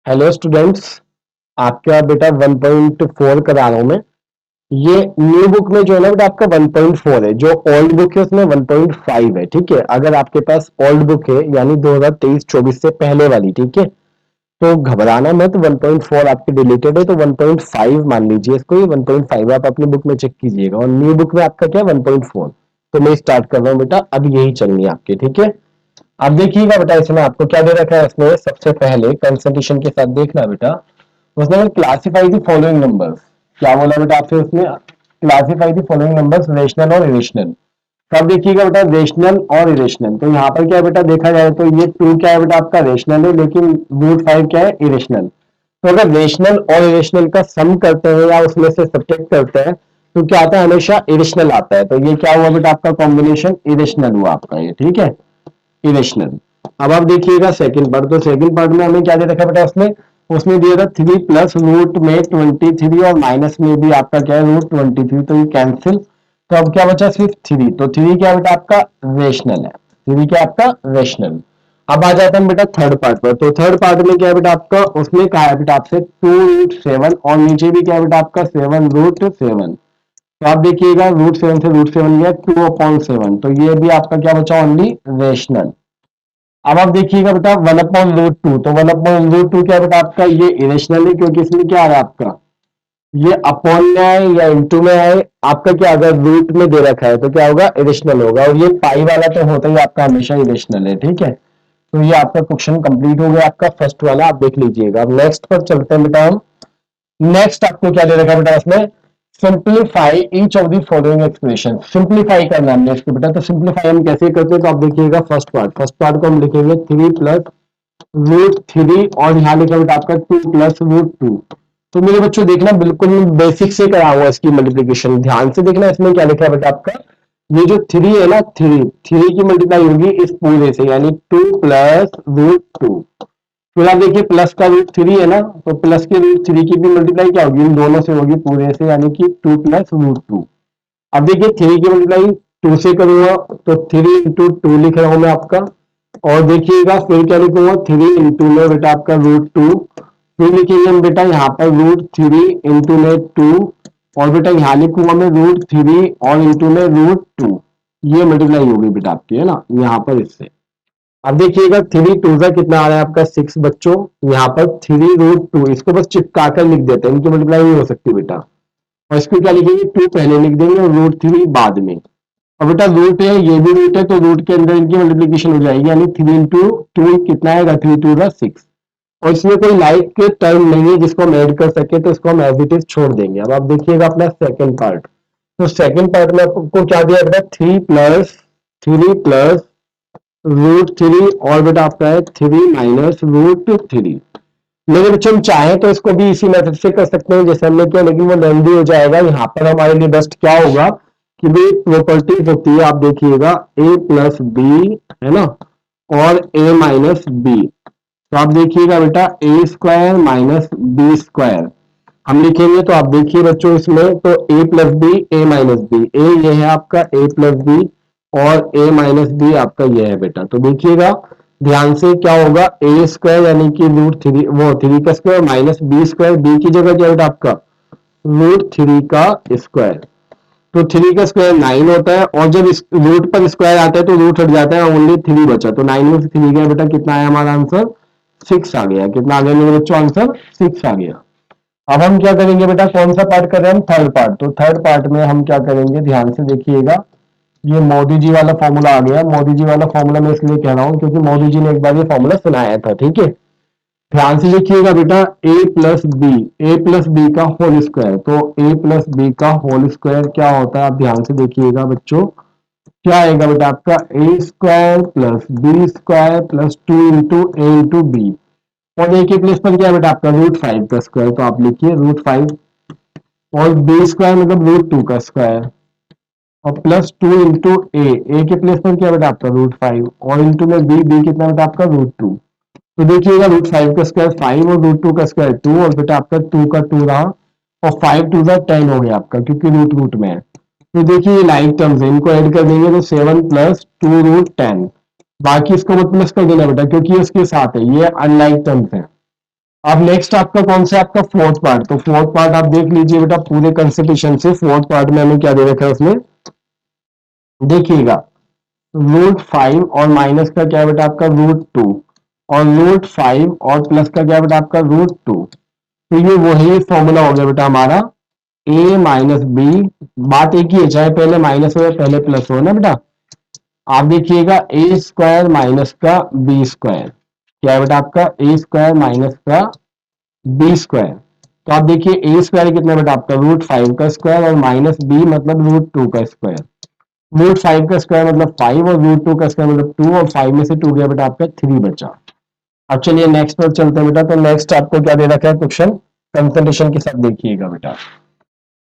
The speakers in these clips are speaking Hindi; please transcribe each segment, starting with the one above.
Hello students. आपका बेटा 1.4 करा रहा हूं मैं। ये न्यू बुक में जो है ना बेटा आपका 1.4 है। जो ओल्ड बुक है उसमें 1.5 है। ठीक है, अगर आपके पास ओल्ड बुक है यानी 2023-24 से पहले वाली, ठीक है, तो घबराना मत। 1.4 आपके डिलीटेड है तो 1.5 मान लीजिए इसको। ये 1.5 आप अपनी बुक में चेक कीजिएगा और न्यू बुक में आपका क्या है 1.4। तो मैं स्टार्ट कर रहा हूँ बेटा, अब यही चलनी है आपकी। ठीक है, अब देखिएगा बेटा, इसमें आपको क्या दे रखा है। इसमें सबसे पहले कंसंट्रेशन के साथ देखना बेटा, उसने क्लासिफाई द फॉलोइंग नंबर्स। क्या बोला बेटा आपसे उसने? Classify the following numbers, rational और इरेशनल। तब देखिएगा बेटा रेशनल और इरेशनल, तो यहाँ पर क्या है बेटा, देखा जाए तो ये 2 क्या है बेटा आपका रेशनल है, लेकिन √5 क्या है इरेशनल। तो अगर रेशनल और इरेशनल का सम करते हैं या उसमें से सब्ट्रैक्ट करते हैं तो क्या आता है, हमेशा इरेशनल आता है। तो ये क्या हुआ बेटा आपका कॉम्बिनेशन इरेशनल हुआ आपका ये। ठीक है, इरेशनल। अब आप देखिएगा सेकंड पार्ट, तो सेकंड पार्ट में हमें क्या दे रखा बेटा उसने? उसमें दिया था 3 प्लस रूट में 23 और माइनस में भी आपका क्या है √23, तो ये कैंसिल। तो अब क्या बचा, सिर्फ 3। तो 3 क्या बेटा आपका रेशनल है। 3 क्या आपका रेशनल। अब आ जाता है बेटा थर्ड पार्ट पर। तो थर्ड पार्ट में क्या है बेटा आपका, उसमें कहा है बेटा आपसे 2√7 और नीचे भी क्या है बेटा आपका 7√7। तो आप देखिएगा √7 से √7 गया 2/7, तो ये भी आपका क्या बचा, ओनली रेशनल। अब आप देखिएगा बेटा 1/√2, तो 1/√2 क्या बेटा आपका, ये इरेशनल है क्योंकि इसमें क्या आ रहा है आपका, ये अपॉन में आए या इंटू में आए, आपका क्या अगर रूट में दे रखा है तो क्या होगा, इरेशनल होगा। और ये पाई वाला तो होता ही आपका हमेशा इरेशनल है। ठीक है, तो ये आपका क्वेश्चन कंप्लीट हो गया आपका फर्स्ट वाला, आप देख लीजिएगा। अब नेक्स्ट पर चलते हैं बेटा हम। नेक्स्ट आपको क्या दे रखा है बेटा इसमें, simplify each of the following expression. Simplify करना है इसको बेटा। तो सिंप्लीफाई हम कैसे करते हैं, तो आप देखिएगा फर्स्ट पार्ट को हम लिखेंगे 3 प्लस √3 और यहाँ लिखा बेटा आपका 2 प्लस √2। तो मेरे बच्चों देखना, बिल्कुल बेसिक से करा हुआ इसकी मल्टीप्लीकेशन, ध्यान से देखना। इसमें क्या लिखा है बेटा आपका, ये जो 3 है ना, 3 की मल्टीप्लाई होगी इस पूरे से, यानी 2 प्लस √2। फिर आप देखिए प्लस का √3 है ना, तो प्लस के √3 की भी मल्टीप्लाई क्या होगी, इन दोनों से होगी पूरे से, यानी कि 2 प्लस √2। अब देखिए 3 की मल्टीप्लाई 2 से करूंगा तो 3 × 2 लिख रहा हूं मैं आपका। और देखिएगा फिर क्या लिखूंगा, 3 में बेटा आपका √2। फिर लिखेंगे हम बेटा यहाँ पर √3 में 2, और बेटा यहाँ लिखूंगा मैं √3 और इंटू में √2। ये मल्टीप्लाई होगी बेटा आपकी, है ना, यहाँ पर इससे। अब देखिएगा 3 × 2 कितना आ रहा है आपका 6 बच्चों। यहाँ पर 3 √2, इसको बस चिपका कर लिख देते हैं, इनकी मल्टीप्लाई नहीं हो सकती बेटा। और इसको क्या लिखेंगे, 2 पहले लिख देंगे और √3 बाद में। और बेटा रूट है, ये भी रूट है, तो रूट के अंदर इनकी मल्टीप्लीकेशन हो जाएगी, यानी 3 × 2 कितना आएगा, 3 × 2 = 6। और इसमें कोई लाइक के टर्म नहीं है जिसको हम ऐड कर सके, तो इसको हम एज इट इज छोड़ देंगे। अब आप देखिएगा अपना सेकंड पार्ट। तो सेकंड पार्ट में आपको क्या दिया बेटा, 3 प्लस √3 और बेटा आपका है 3 माइनस √3। लेकिन बच्चों हम चाहें तो इसको भी इसी मेथड से कर सकते हैं जैसे हमने किया, लेकिन वो लेंदी हो जाएगा। यहाँ पर हमारे लिए बेस्ट क्या होगा कि भाई प्रॉपर्टीज होती है, आप देखिएगा a+b, है ना, और a-b। तो आप देखिएगा बेटा a² माइनस b²। हम लिखेंगे तो आप देखिए बच्चों इसमें तो a+b a-b, a ये है आपका a+b और a-b आपका ये है बेटा। तो देखिएगा ध्यान से क्या होगा, a² यानी कि √3, वो 3 का स्क्वायर माइनस b², b की जगह क्या बेटा आपका √3 का स्क्वायर। तो 3 का स्क्वायर 9 होता है, और जब इस रूट पर स्क्वायर आता है तो रूट हट जाता है, ओनली 3 बचा। तो 9 में से 3 गया बेटा, कितना आया हमारा आंसर, 6 आ गया। कितना आ गया मेरे बच्चों, आंसर 6 आ गया। अब हम क्या करेंगे बेटा, कौन सा पार्ट कर रहे हैं हम, थर्ड पार्ट। तो थर्ड पार्ट में हम क्या करेंगे, ध्यान से देखिएगा। ये मोदी जी वाला फॉर्मूला आ गया। मोदी जी वाला फॉर्मूला मैं इसलिए कह रहा हूं क्योंकि मोदी जी ने एक बार ये फॉर्मूला सुनाया था। ठीक है, ध्यान से देखिएगा बेटा, a+b का होल स्क्वायर। तो a+b का होल स्क्वायर क्या होता है, आप ध्यान से देखिएगा बच्चों। क्या आएगा बेटा आपका a² + b² + 2 × a × b। और a के प्लेस पर क्या है बेटा आपका √5 का स्क्वायर, तो आप लिखिए √5। और b² मतलब √2 का स्क्वायर, और +2 × a के प्लेस पर क्या बेटा आपका √5, और इंटू में b कितना बेटा आपका √2। तो देखिएगा √5 का स्क्वायर 5 और √2 का स्क्वायर 2, और बेटा आपका 2 का 2 रहा, और 5×2 = 10 हो गया आपका, क्योंकि रूट में है। तो देखिए ये लाइक टर्म्स है, इनको ऐड कर देंगे तो 7 + 2√10। बाकी इसको मत प्लस कर देना बेटा क्योंकि ये इसके साथ है, ये अनलाइक टर्म्स है। अब नेक्स्ट आपका कौन सा, आपका फोर्थ पार्ट। तो फोर्थ पार्ट आप देख लीजिए बेटा पूरे कंसिडरेशन से। फोर्थ पार्ट में हमें क्या दे रखा है उसमें, देखिएगा √5 और माइनस का क्या है बेटा आपका √2, और √5 और प्लस का क्या है बेटा आपका √2। तो ये वही फॉर्मूला हो गया बेटा हमारा a माइनस बी। बात एक ही है, चाहे पहले माइनस हो या पहले प्लस हो ना बेटा। आप देखिएगा ए स्क्वायर माइनस का बी स्क्वायर, क्या है बेटा आपका ए स्क्वायर माइनस का बी स्क्वायर। तो आप देखिए ए स्क्वायर कितना बेटा आपका √5 का स्क्वायर, और माइनस बी मतलब √2 का स्क्वायर। √5 का स्क्वायर मतलब 5, और √2 का स्क्वायर मतलब 2, और 5 में से 2 गया बेटा आपका 3 बचा। अब चलिए नेक्स्ट पर चलते हैं बेटा। तो नेक्स्ट आपको क्या दे रखा है क्वेश्चन, कंसंट्रेशन के साथ देखिएगा बेटा।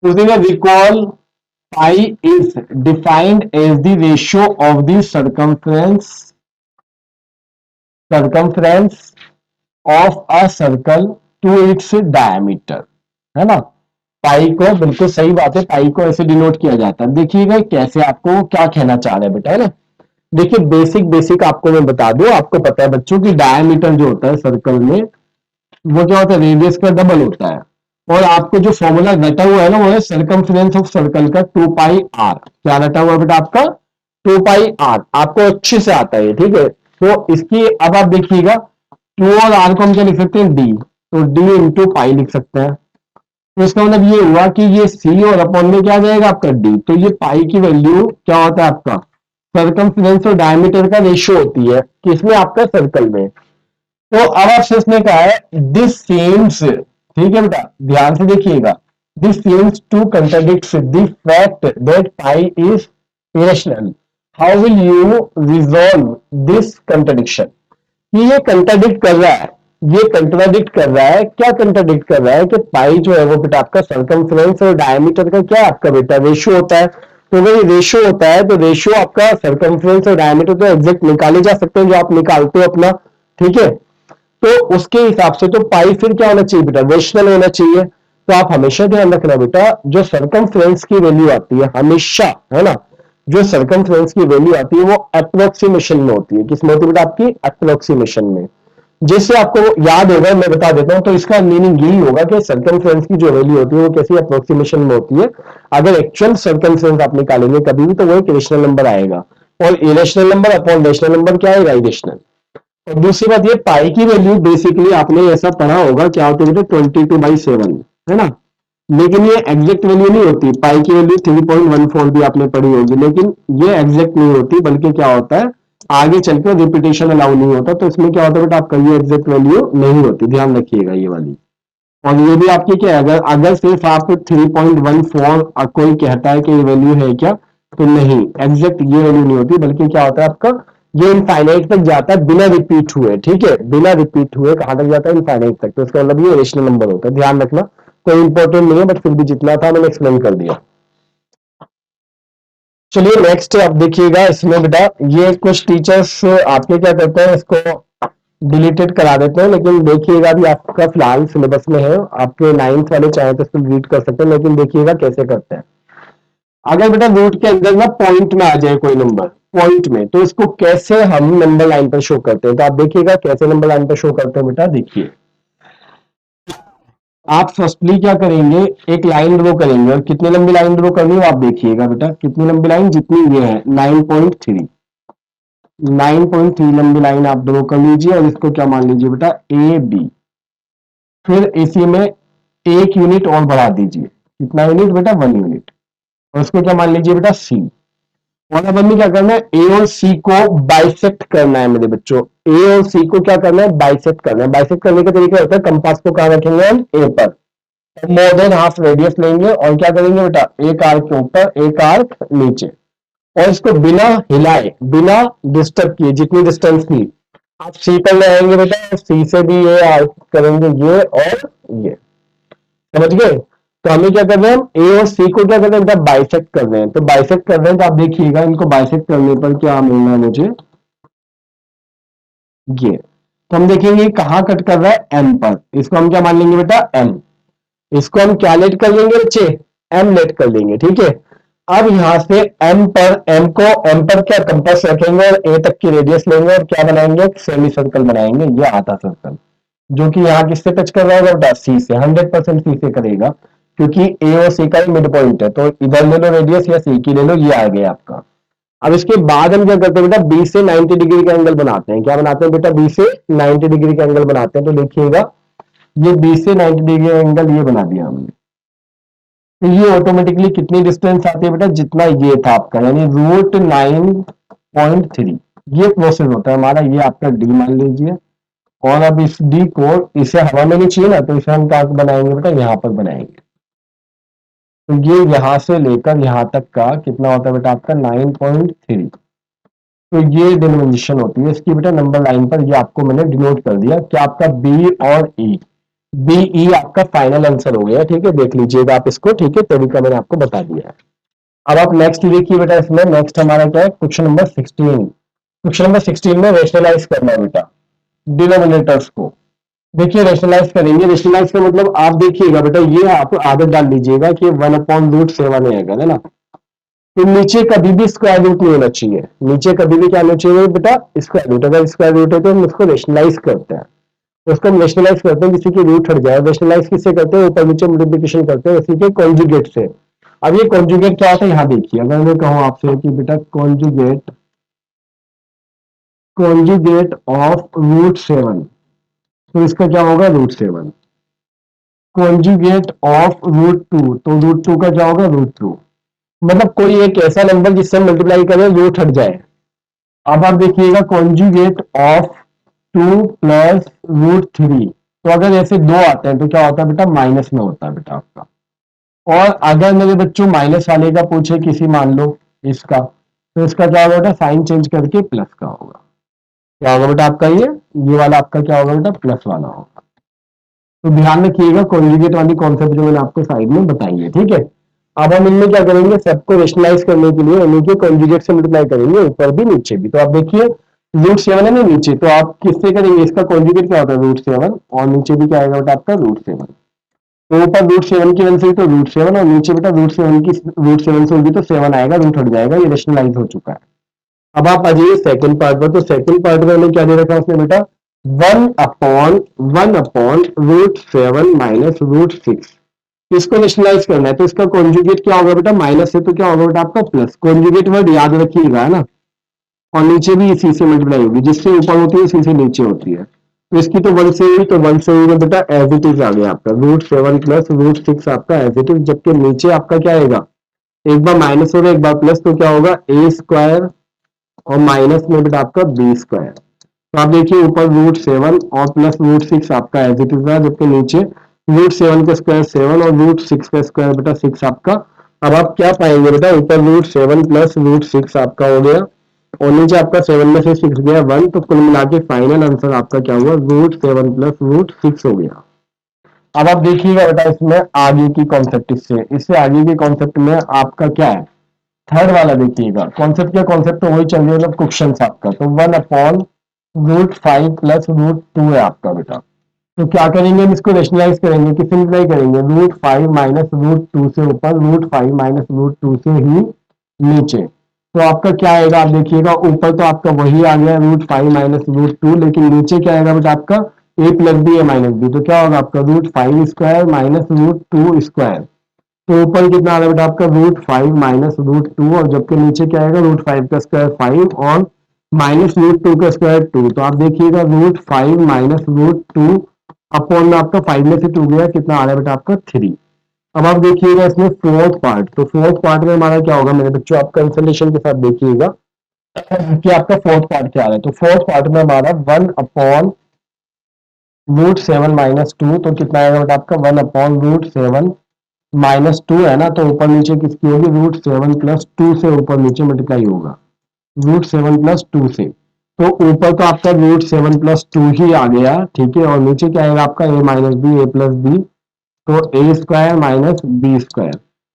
तो recall pi is defined as the ratio of the circumference of a circle to its diameter, है ना। पाई को, बिल्कुल सही बात है, पाई को ऐसे डिनोट किया जाता है। देखिएगा कैसे, आपको क्या कहना चाह रहे हैं बेटा, है ना। देखिए बेसिक बेसिक आपको मैं बता दूं, आपको पता है बच्चों की डायमीटर जो होता है सर्कल में, वो क्या होता है, रेडियस का डबल होता है। और आपको जो फॉर्मूला रटा हुआ है ना, वो है सर्कमफ्रेंस ऑफ सर्कल का 2πr। क्या रटा हुआ है बेटा आपका 2πr, आपको अच्छे से आता है, ठीक है। तो इसकी अब आप देखिएगा 2 और r को हम क्या लिख सकते हैं, d। तो d इंटू पाई लिख सकते हैं। तो इसका मतलब ये हुआ कि ये c और अपॉन में क्या आ जाएगा आपका d। तो ये पाई की वैल्यू क्या होता है आपका, सर्कमफ्रेंस और डायमीटर का रेशियो होती है, किसमें, आपका सर्कल में। तो अब आपसे इसने कहा है दिस सीम्स, ठीक है बेटा ध्यान से देखिएगा, this seems to contradict the fact that pi is irrational. How will you resolve this contradiction. ये कंट्राडिक्ट कर रहा है, ये कंट्राडिक्ट कर रहा है, क्या कंट्राडिक्ट कर रहा है कि पाई जो है वो बेटा आपका सर्कमफ्रेंस और डायमीटर का क्या आपका बेटा रेशियो होता है। तो अगर ये रेशियो होता है तो रेशियो आपका सर्कमफ्रेंस और डायमीटर तो एग्जैक्ट निकाले जा सकते हैं, जो आप निकालते हो अपना, ठीक है। तो उसके हिसाब से तो पाई फिर क्या होना चाहिए बेटा, रेशनल होना चाहिए। तो आप हमेशा ध्यान रखना बेटा, जो सर्कमफ्रेंस की वैल्यू आती है हमेशा, है ना, जो सर्कमफ्रेंस की वैल्यू आती है वो अप्रोक्सीमेशन में होती है। किस में होती है बेटा, आपकी अप्रोक्सीमेशन में। जिससे आपको याद होगा, मैं बता देता हूं। तो इसका मीनिंग यही होगा कि सर्कमफ्रेंस की जो वैल्यू होती है वो कैसी अप्रोक्सीमेशन में होती है। अगर एक्चुअल सर्कमफ्रेंस आप निकालेंगे कभी भी, तो वो एक रेशनल नंबर आएगा, और irrational number upon rational number क्या आएगा, इरेशनल। और दूसरी बात ये पाई की वैल्यू बेसिकली आपने ऐसा पढ़ा होगा, क्या होती है 22/7, है ना। लेकिन ये एग्जैक्ट वैल्यू नहीं होती। पाई की वैल्यू 3.14 भी आपने पढ़ी होगी, लेकिन ये एग्जैक्ट नहीं होती, बल्कि क्या होता है आगे चलकर रिपीटेशन अलाउ नहीं होता। तो इसमें क्या होता है बेटा आपका, ये एग्जैक्ट वैल्यू नहीं होती, ध्यान रखिएगा ये वाली। और ये भी आपकी क्या है, अगर अगर सिर्फ आप 3.14 कोई कहता है कि ये वैल्यू है क्या, तो नहीं, एग्जैक्ट ये वैल्यू नहीं होती, बल्कि क्या होता है आपका, ये इनफाइनाइट तक जाता है बिना रिपीट हुए, ठीक है, बिना रिपीट हुए कहां तक जाता है, इनफाइनाइट तक। तो इसका मतलब ये रेशनल नंबर होता है, ध्यान रखना। कोई इंपॉर्टेंट नहीं है, बट फिर भी जितना था मैंने एक्सप्लेन कर दिया। चलिए नेक्स्ट आप देखिएगा इसमें बेटा, ये कुछ टीचर्स आपके क्या करते हैं, इसको डिलीटेड करा देते हैं। लेकिन देखिएगा अभी आपका फिलहाल सिलेबस में है, आपके 9th वाले चाहे तो इसको डिलीट कर सकते हैं, लेकिन देखिएगा कैसे करते हैं। अगर बेटा रूट के अंदर ना पॉइंट में आ जाए कोई नंबर, पॉइंट में, तो इसको कैसे हम नंबर लाइन पर शो करते हैं। तो आप देखिएगा कैसे नंबर लाइन पर शो करते हैं बेटा। देखिए आप फर्स्टली क्या करेंगे, एक लाइन ड्रॉ करेंगे, और कितनी लंबी लाइन ड्रॉ करनी है आप देखिएगा बेटा, कितनी लंबी लाइन, जितनी ये है 9.3, 9.3 लंबी लाइन आप ड्रॉ कर लीजिए, और इसको क्या मान लीजिए बेटा, ए बी। फिर इसी में एक यूनिट और बढ़ा दीजिए, कितना यूनिट बेटा, 1 यूनिट। और इसको क्या मान लीजिए बेटा, सी। और अब हमें क्या करना है, ए और सी को बाइसेक्ट करना है मेरे बच्चों। ए और सी को क्या करना है, बाइसेक्ट करना है। बाइसेक्ट करने का तरीका होता है, कंपास को कहां रखेंगे हम, ए पर, मोर देन हाफ रेडियस लेंगे, और क्या करेंगे बेटा, एक आर्क के ऊपर एक आर्क नीचे, और इसको बिना हिलाए, बिना डिस्टर्ब किए, जितनी डिस्टेंस थी आप सी पर ले आएंगे बेटा, और सी से भी ये आर्क करेंगे, ये और ये, समझ गए। तो हमें क्या कर रहे हैं, हम ए और सी को क्या कर रहे हैं बेटा, बाइसेक्ट कर रहे हैं। तो बाइसेक्ट कर रहे हैं, तो आप देखिएगा इनको बाइसेक्ट करने पर क्या मिलना है मुझे, ये। तो हम देखेंगे कहां कट कर रहा है, एम पर। इसको हम क्या मान लेंगे बेटा, एम। इसको हम क्या लेट कर लेंगे बच्चे, एम लेट कर लेंगे, ठीक है। अब यहां से एम पर, एम को एम पर क्या कंपास रखेंगे, और ए तक की रेडियस लेंगे, और क्या बनाएंगे, एक सेमी सर्कल बनाएंगे, ये आधा सर्कल। जो कि यहाँ किससे टच कर रहा होगा बेटा, सी से, 100% सी से करेगा, क्योंकि ए और सी का मिड पॉइंट है। तो इधर ले लो रेडियस या सी की ले लो, ये आ गया आपका। अब इसके बाद हम क्या करते हैं बेटा, बी से 90 डिग्री का एंगल बनाते हैं। क्या बनाते हैं बेटा, बी से 90 डिग्री का एंगल बनाते हैं। तो देखिएगा ये बी से 90 डिग्री का एंगल ये बना दिया हमने। तो ये ऑटोमेटिकली कितनी डिस्टेंस आती है बेटा, जितना ये था आपका, यानी √9.3। ये प्रोसेस होता है हमारा, ये आपका डी मान लीजिए। और अब इस डी को, इसे हवा में नहीं चाहिए ना, तो इसे हम कहाँ बनाएंगे बेटा, यहाँ पर बनाएंगे। तो ये यहाँ से लेकर यहाँ तक का कितना होता है बेटा आपका, 9.3। तो ये डिनोमिनेशन होती है इसकी बेटा नंबर लाइन पर। ये आपको मैंने डिनोट कर दिया कि आपका बी और ई, बी ई आपका फाइनल आंसर हो गया। ठीक है, देख लीजिएगा आप इसको। ठीक है, तरीका मैंने आपको बता दिया है। अब आप नेक्स्ट देखिए बेटा, इसमें नेक्स्ट हमारा क्या है, क्वेश्चन नंबर 16। क्वेश्चन नंबर 16 में रेशनलाइज करना है बेटा डिनोमिनेटर्स को। देखिए रेशनलाइज करेंगे, रेशनलाइज का मतलब आप देखिएगा बेटा, ये आप आदत डाल लीजिएगा कि 1/√7 है ना। तो नीचे कभी भी स्क्वायर रूट नहीं होना चाहिए, नीचे कभी भी क्या होना चाहिए बेटा, स्क्वायर रूट। अगर स्क्वायर रूट है तो हम उसको रेशनलाइज करते हैं, उसको हम रेशनलाइज करते हैं, किसी की रूट हट जाए। रेशनलाइज किससे करते हैं, ऊपर नीचे मल्टीप्लिकेशन करते हैं उसी के कॉन्जुगेट से। अब ये कॉन्जुगेट क्या होता है, यहाँ देखिए, अगर मैं कहूँ आपसे कि बेटा कॉन्जुगेट, कॉन्जुगेट ऑफ √7, तो इसका क्या होगा, √7। कॉन्जुगेट ऑफ √2, तो √2 का क्या होगा, √2। मतलब कोई एक ऐसा नंबर जिससे मल्टीप्लाई करें रूट हट जाए। अब आप देखिएगा कॉन्जुगेट ऑफ 2 प्लस √3, तो अगर ऐसे दो आते हैं तो क्या होता है बेटा, माइनस में होता है बेटा आपका। और अगर मेरे बच्चों माइनस वाले का पूछे किसी, मान लो इसका, तो इसका क्या होगा बेटा, साइन चेंज करके प्लस का होगा। क्या होगा बेटा आपका, ये वाला आपका क्या होगा बेटा, प्लस वाला होगा। तो ध्यान रखिएगा कॉन्जुगेट वाली कॉन्सेप्ट जो मैंने आपको साइड में बताई है। ठीक है, अब हम इनमें क्या करेंगे, सबको रेशनलाइज करने के लिए इन्हीं के कॉन्जुगेट से मल्टीप्लाई करेंगे, ऊपर भी नीचे भी। तो आप देखिए √7 है ना नीचे, तो आप किससे करेंगे, इसका कॉन्जुगेट क्या होता है, √7, और नीचे भी क्या आएगा बेटा आपका, √7। तो ऊपर √7 की वजह से तो √7, और नीचे बेटा √7 की, √7 से होगी तो 7 आएगा, रूट हट जाएगा, ये रेशनलाइज हो चुका है। अब आप आ जाइए सेकंड पार्ट पर। तो सेकंड पार्ट में हमें क्या दे रखा है उसने बेटा, 1/1/√7 माइनस √6। इसको रेशनलाइज करना है, तो इसका कॉन्जुगेट क्या होगा बेटा, माइनस है तो क्या होगा बेटा आपका, प्लस। कॉन्जुगेट वर्ड याद रखिएगा, है ना। और नीचे भी इसी से मल्टीप्लाई होगी, जिससे ऊपर होती है उसी से नीचे होती है। तो इसकी तो 1 से हुई, तो 1 से हुई बेटा एज इट इज आ गया आपका √7 प्लस √6 आपका एज इट इज। जबकि नीचे आपका क्या आएगा, एक बार माइनस होगा एक बार प्लस, तो क्या होगा, a² और माइनस में बेटा आपका b²। तो आप देखिए ऊपर √7 और प्लस √6 आपका एज इट इज रहा, जबकि नीचे √7 का स्क्वायर 7 और √6 का स्क्वायर बेटा 6 आपका। अब आप क्या पाएंगे बेटा, ऊपर √7 प्लस √6 आपका हो गया, और नीचे आपका 7 में से 6 गया 1, तो कुल मिला के फाइनल आंसर आपका क्या हुआ, √7 प्लस √6 हो गया। अब आप देखिएगा बेटा इसमें आगे की कॉन्सेप्ट, इससे आगे की कॉन्सेप्ट में आपका क्या है, थर्ड वाला देखिएगा। कॉन्सेप्ट क्या, कॉन्सेप्ट वही चल रही है, मतलब क्वेश्चन आपका। तो 1/√5 प्लस √2 है आपका बेटा। तो क्या करेंगे, हम इसको रेशनलाइज करेंगे, किस सिंप्लाई करेंगे, √5 माइनस √2 से ऊपर, √5 माइनस √2 से ही नीचे। तो आपका क्या आएगा, आप देखिएगा ऊपर तो आपका वही आ गया √5 माइनस √2, लेकिन नीचे क्या आएगा बेटा आपका, a plus B A minus B. तो क्या होगा आपका √5² माइनस √2²। तो ऊपर कितना आ रहा है बेटा आपका, √5 माइनस √2, और जबकि नीचे क्या आएगा, √5 का स्क्वायर 5 और माइनस √2 का स्क्वायर 2। तो आप देखिएगा √5 माइनस √2 अपॉन में आपका 5 में से 2 गया, कितना आ रहा है बेटा आपका 3। अब आप देखिएगा इसमें फोर्थ पार्ट। तो फोर्थ पार्ट में हमारा क्या होगा मेरे बच्चों, आप कंसल्टेशन के साथ देखिएगा कि आपका फोर्थ पार्ट क्या आ रहा है। तो फोर्थ पार्ट में हमारा 1/√7 माइनस 2, तो कितना आएगा बेटा आपका 1/√7 माइनस 2 है ना, तो ऊपर नीचे किसकी होगी, √7 प्लस 2 से ऊपर नीचे मल्टीप्लाई होगा, √7 प्लस 2 से। तो ऊपर तो आपका √7 प्लस 2 ही आ गया, ठीक है, और नीचे क्या आएगा आपका a minus B, a plus B, तो a² माइनस b²।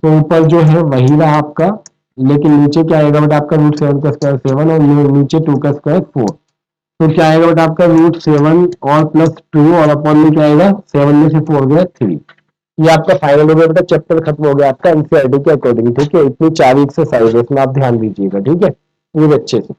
तो ऊपर जो है वही रहा आपका, लेकिन नीचे क्या आएगा बेटा आपका, √7 का स्क्वायर 7 और नीचे 2 का स्क्वायर 4। तो क्या आएगा बेटा आपका √7 और प्लस 2, और अपॉन में क्या आएगा, 7 में से 4 गया 3। ये आपका फाइनल हो गया बेटा, चैप्टर खत्म हो गया आपका एनसीईआरटी के अकॉर्डिंग। ठीक है, इतनी 4 एक्सरसाइज है, इसमें आप ध्यान दीजिएगा। ठीक है, ये अच्छे से